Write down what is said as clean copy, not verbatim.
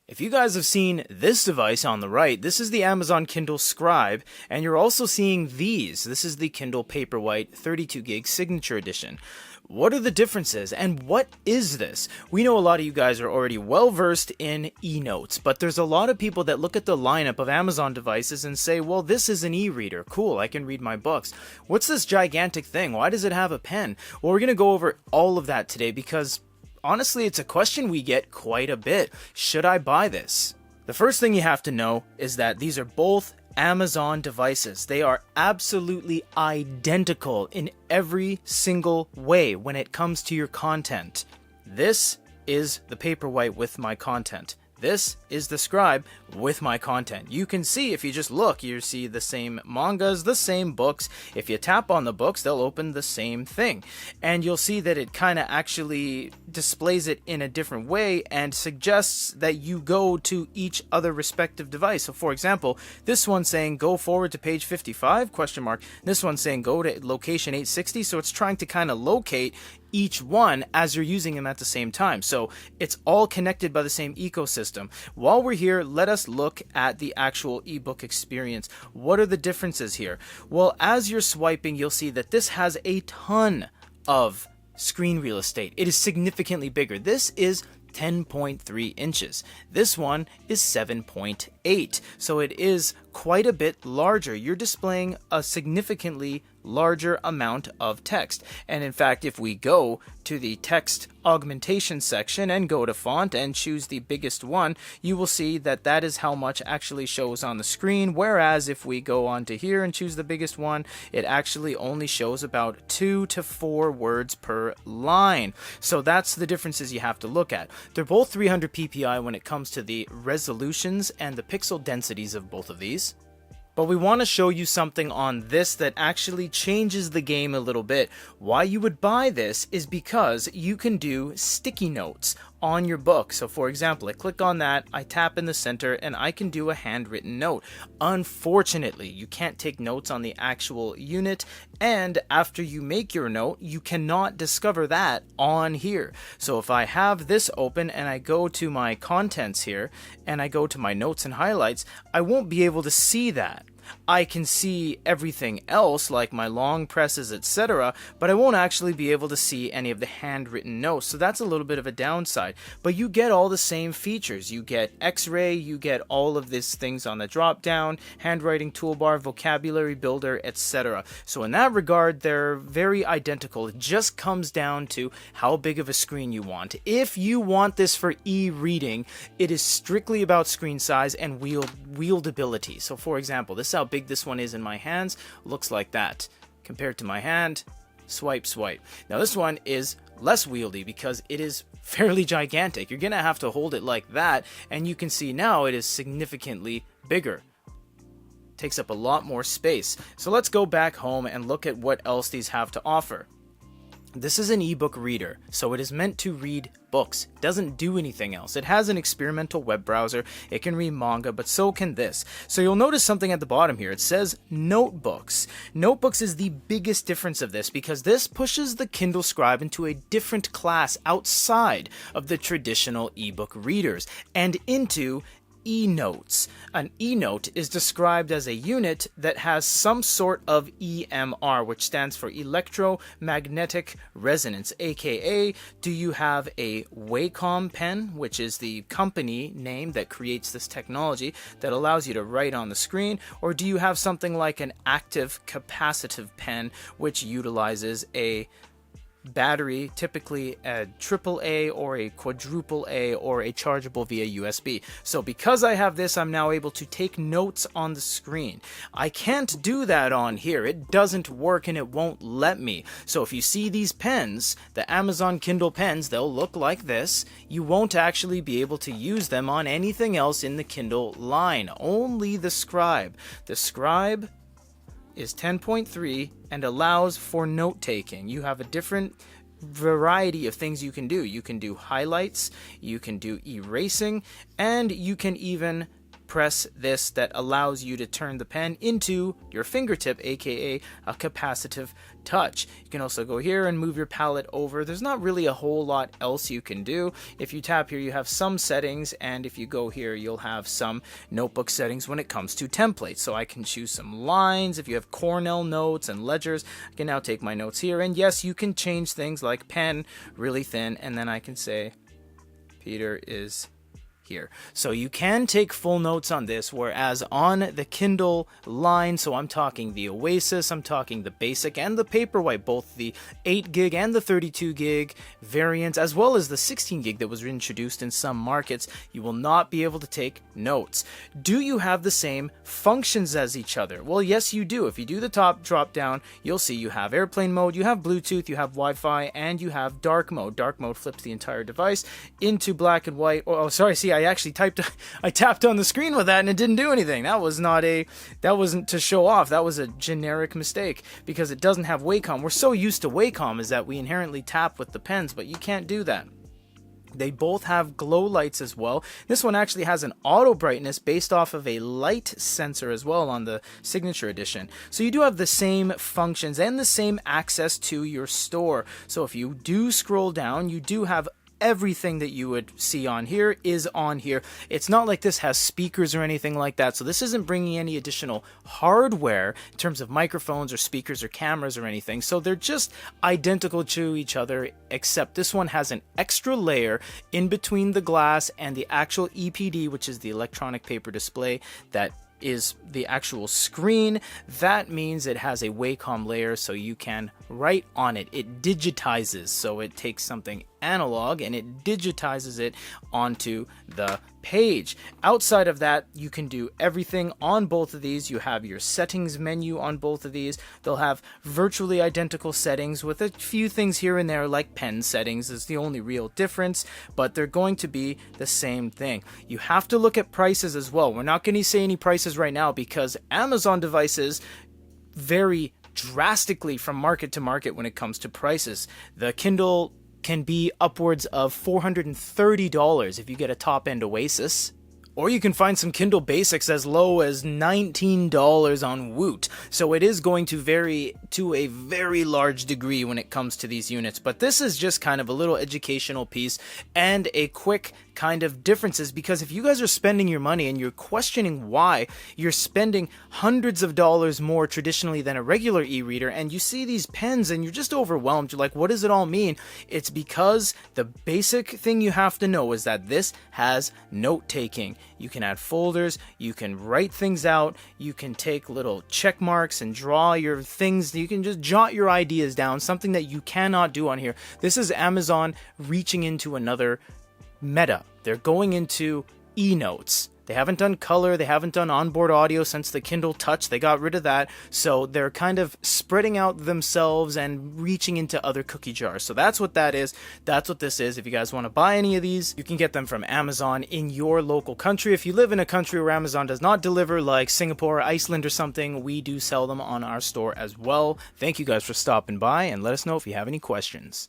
If you guys have seen this device on the right, this is the Amazon Kindle Scribe, and you're also seeing these. This is the Kindle Paperwhite 32 gig Signature Edition. What are the differences, and what is this? We know a lot of you guys are already well versed in e-notes, but there's a lot of people that look at the lineup of Amazon devices and say, well, this is an e-reader. Cool, I can read my books. What's this gigantic thing? Why does it have a pen? Well, we're going to go over all of that today because honestly, it's a question we get quite a bit. Should I buy this? The first thing you have to know is that these are both Amazon devices. They are absolutely identical in every single way when it comes to your content. This is the Paperwhite with my content. This is the Scribe with my content. You can see, if you just look, you see the same mangas, the same books. If you tap on the books, they'll open the same thing. And you'll see that it kind of actually displays it in a different way and suggests that you go to each other respective device. So for example, this one's saying go forward to page 55, question mark. This one's saying go to location 860. So it's trying to kind of locate each one as you're using them at the same time. So it's all connected by the same ecosystem. While we're here, let us look at the actual ebook experience. What are the differences here? Well, as you're swiping, you'll see that this has a ton of screen real estate. It is significantly bigger. This is 10.3 inches. This one is 7.8. So it is quite a bit larger. You're displaying a significantly larger amount of text. And in fact, if we go to the text augmentation section and go to font and choose the biggest one, you will see that that is how much actually shows on the screen. Whereas if we go on to here and choose the biggest one, it actually only shows about 2 to 4 words per line. So that's the differences you have to look at. They're both 300 ppi when it comes to the resolutions and the pixel densities of both of these. But we want to show you something on this that actually changes the game a little bit. Why you would buy this is because you can do sticky notes on your book. So for example, I click on that, I tap in the center, and I can do a handwritten note. Unfortunately, you can't take notes on the actual unit, and after you make your note, you cannot discover that on here. So if I have this open and I go to my contents here, and I go to my notes and highlights, I won't be able to see that. I can see everything else like my long presses, etc., but I won't actually be able to see any of the handwritten notes. So that's a little bit of a downside, but you get all the same features. You get X-ray, you get all of these things on the drop down, handwriting toolbar, vocabulary builder, etc. So in that regard, they're very identical. It just comes down to how big of a screen you want. If you want this for e-reading, it is strictly about screen size and wieldability. So for example, this is how big this one is in my hands. Looks like that. Compared to my hand, swipe, swipe. Now this one is less wieldy because it is fairly gigantic. You're gonna have to hold it like that, and you can see now it is significantly bigger. Takes up a lot more space. So let's go back home and look at what else these have to offer. This is an ebook reader, so it is meant to read books. It doesn't do anything else. It has an experimental web browser. It can read manga, but so can this. So you'll notice something at the bottom here. It says notebooks. Notebooks is the biggest difference of this because this pushes the Kindle Scribe into a different class outside of the traditional ebook readers and into e-notes. An e-note is described as a unit that has some sort of EMR, which stands for electromagnetic resonance, aka do you have a Wacom pen, which is the company name that creates this technology that allows you to write on the screen, or do you have something like an active capacitive pen, which utilizes a battery, typically a AAA or a quadruple A or a chargeable via USB. So because I have this, I'm now able to take notes on the screen. I can't do that on here. It doesn't work and it won't let me. So if you see these pens, the Amazon Kindle pens, they'll look like this. You won't actually be able to use them on anything else in the Kindle line. Only the Scribe. The Scribe is 10.3 and allows for note taking. You have a different variety of things you can do. You can do highlights, you can do erasing, and you can even press this that allows you to turn the pen into your fingertip, aka a capacitive touch. You can also go here and move your palette over. There's not really a whole lot else you can do. If you tap here, you have some settings, and if you go here, you'll have some notebook settings when it comes to templates. So I can choose some lines. If you have Cornell notes and ledgers, I can now take my notes here. And yes, you can change things like pen really thin, and then I can say Peter is here. So you can take full notes on this, whereas on the Kindle line, so I'm talking the Oasis, I'm talking the Basic and the Paperwhite, both the 8 gig and the 32 gig variants, as well as the 16 gig that was introduced in some markets, you will not be able to take notes. Do you have the same functions as each other? Well, yes, you do. If you do the top drop down, you'll see you have airplane mode, you have Bluetooth, you have Wi-Fi, and you have dark mode. Dark mode flips the entire device into black and white. Oh, sorry, see, I tapped on the screen with that and it didn't do anything. That wasn't to show off. That was a generic mistake because it doesn't have Wacom. We're so used to Wacom is that we inherently tap with the pens, but you can't do that. They both have glow lights as well. This one actually has an auto brightness based off of a light sensor as well on the Signature Edition. So you do have the same functions and the same access to your store. So if you do scroll down, you do have everything that you would see on here is on here. It's not like this has speakers or anything like that, so this isn't bringing any additional hardware in terms of microphones or speakers or cameras or anything, so they're just identical to each other, except this one has an extra layer in between the glass and the actual EPD, which is the electronic paper display that is the actual screen. That means it has a Wacom layer, so you can write on it. It digitizes, so it takes something analog and it digitizes it onto the page. Outside of that, you can do everything on both of these. You have your settings menu on both of these. They'll have virtually identical settings with a few things here and there like pen settings is the only real difference, but they're going to be the same thing. You have to look at prices as well. We're not going to say any prices right now because Amazon devices vary drastically from market to market when it comes to prices. The Kindle can be upwards of $430 if you get a top-end Oasis. Or you can find some Kindle Basics as low as $19 on Woot. So it is going to vary to a very large degree when it comes to these units. But this is just kind of a little educational piece and a quick kind of differences, because if you guys are spending your money and you're questioning why you're spending hundreds of dollars more traditionally than a regular e-reader, and you see these pens and you're just overwhelmed, you're like, what does it all mean? It's because the basic thing you have to know is that this has note-taking. You can add folders, you can write things out, you can take little check marks and draw your things, you can just jot your ideas down, something that you cannot do on here. This is Amazon reaching into another meta. They're going into e-notes. They haven't done color, they haven't done onboard audio since the Kindle Touch. They got rid of that. So they're kind of spreading out themselves and reaching into other cookie jars. So that's what that is. That's what this is. If you guys want to buy any of these, you can get them from Amazon in your local country. If you live in a country where Amazon does not deliver, like Singapore, Iceland or something, we do sell them on our store as well. Thank you guys for stopping by, and let us know if you have any questions.